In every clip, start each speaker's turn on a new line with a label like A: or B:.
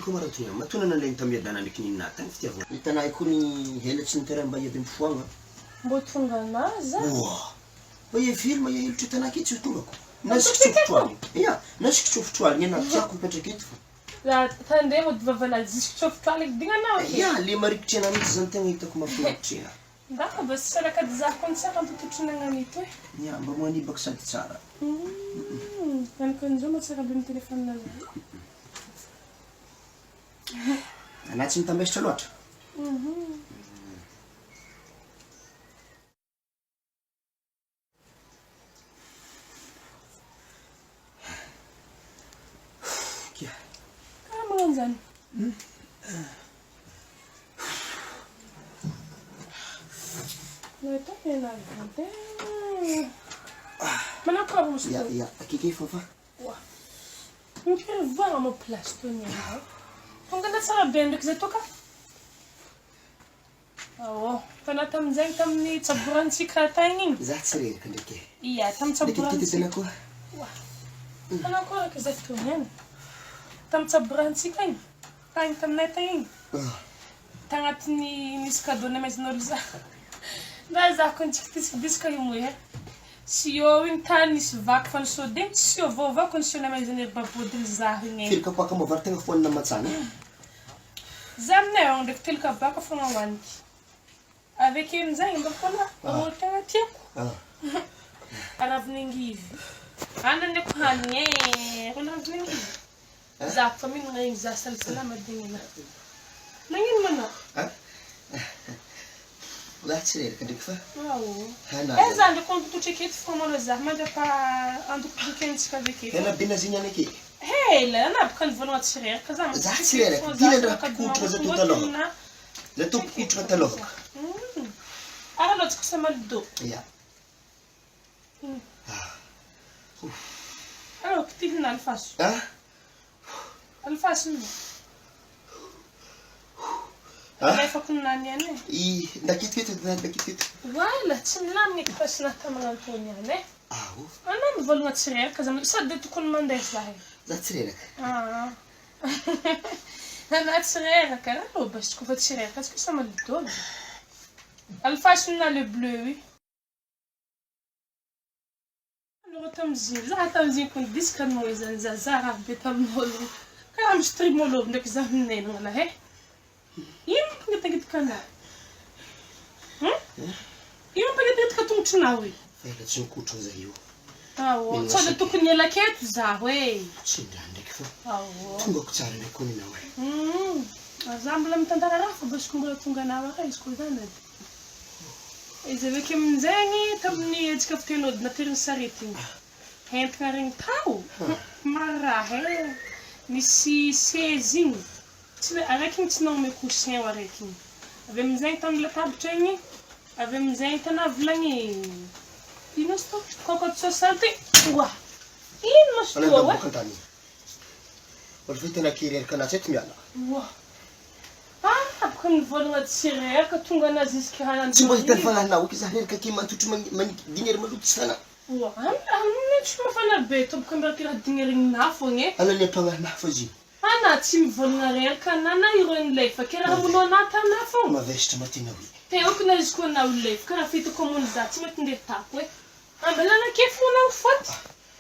A: ko marantony matona nalay tamedana ndraiky ninna tany fitiavana hitanay ko ny helatsy ny terrain mba edy mpifoagna
B: mbo tonga anazy
A: mba e film e helotry hitanay ke tsy tongako nasikitsofotro ya nasikitsofotro aligny anaty tiako mipetraka eto fa
B: la tandeha mody vavala ziskitsofotro aligny dignanao
A: ya le marikitry ana mihitsy zany tegna hitako mafinaritra ena
B: Daka bas salakady za kon tsara antototronanganito e.
A: Ya mba manibaka sady tsara.
B: Kankan'izao matsara be ny téléphone nazy.
A: Anao tsy mitambesitra loatra? Kia.
B: Karaha magnano zany. Não, tá vendo a vida? Mas não acaba os
A: dois. Ya, aqui quem foi?
B: Uau. Não quero ver uma plastonha, não. Não quero saber bem do que você toca. Oh, para tam zeng tam ni caburan si kratangin.
A: Zat sering kan deke.
B: Iya, tam caburan si.
A: Deke aku.
B: Wah. Ano ko ra kasi to yan. Tam caburan si kain. Kain tam na tangin. Tangat ni skado na mes norza. Mas a condição disso eu mulher. Se eu entrar nesse vácuo falando só dentro, se eu vou condicionar mais energia para poder usar ninguém.
A: Filho que paca mover tem fone na maçã.
B: Zamne onde filho que paca foi uma wante. Avec ele zain ainda foi lá. O tem a tempo. Arab ninguém. Ana ne kuhanye. Ona ninguém. Za família não é za salsala madinha. Ninguém mana.
A: Lá tirar que deke fa?
B: É zando quando tu te queres for uma zar, mas é para ando do que antes fazer aqui.
A: Ela binazinha aqui.
B: Hey, lá na porque vou não tirar, casamos.
A: Zar tirar, dile da cultura za tudo logo. Za tu cultura logo.
B: Ara não te chama do.
A: Ya.
B: Ah, o que tive na alface. Alface não. Vai fazer nada, né?
A: E daqui tudo, daqui tudo.
B: Wala, tinha nem que passar na cama Antônia, né? Ana não vou não tirar, casamos. Só de tu com mandar isso aí.
A: Já tirar.
B: Ana tirar, cara, não, basta que vou tirar, caso que chama de todo. Alface não é bleu, oui. Não estamos já estamos com disco nós, já betamos. Cara, me estrimolou, não que já nem não é? Ia me pegar de cana. Ia me pegar de catum tinawi.
A: É que tinha culto aí.
B: O só de tu conhela que tu já, ué.
A: Sim, anda que foi.
B: O
A: Tu gostar de comer não é?
B: As ambulâncias me tentaram rafa, mas como eu tunga na hora, escutando. E você vê que me zengue, também de captelo na terra sarete. Gente caring tau. Marra, nesse sezinho. Arakin não me puxei o arakin. Avemos então lá tabteni, avemos então na vlangi. E nós tô com só sante. Uau. E nós tô.
A: Olha para cantar. Olha foi ter aqui ir cantar sete miala.
B: Uau. Quando vou lá de sereia, que tu enganas isso que há
A: se você falar não, que zahir que aqui mantu tu dinheiro maluco sana.
B: Uau. Não te me fala bem, tô porque tirar dinheiro na fone.
A: Ela lhe paga na fazi.
B: Ana tim vulnerável canana iron lefa que era monata na fome.
A: Uma vez te matina vi.
B: Tem o que nós escolhemos na lefa, que era feito comunidade, mas tem detalhe, ué. A beleza que foi não foi.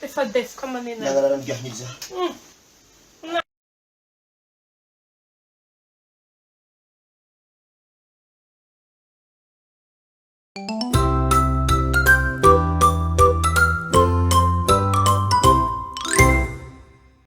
B: É fadef como maneira.
A: Não, não, não, não, não.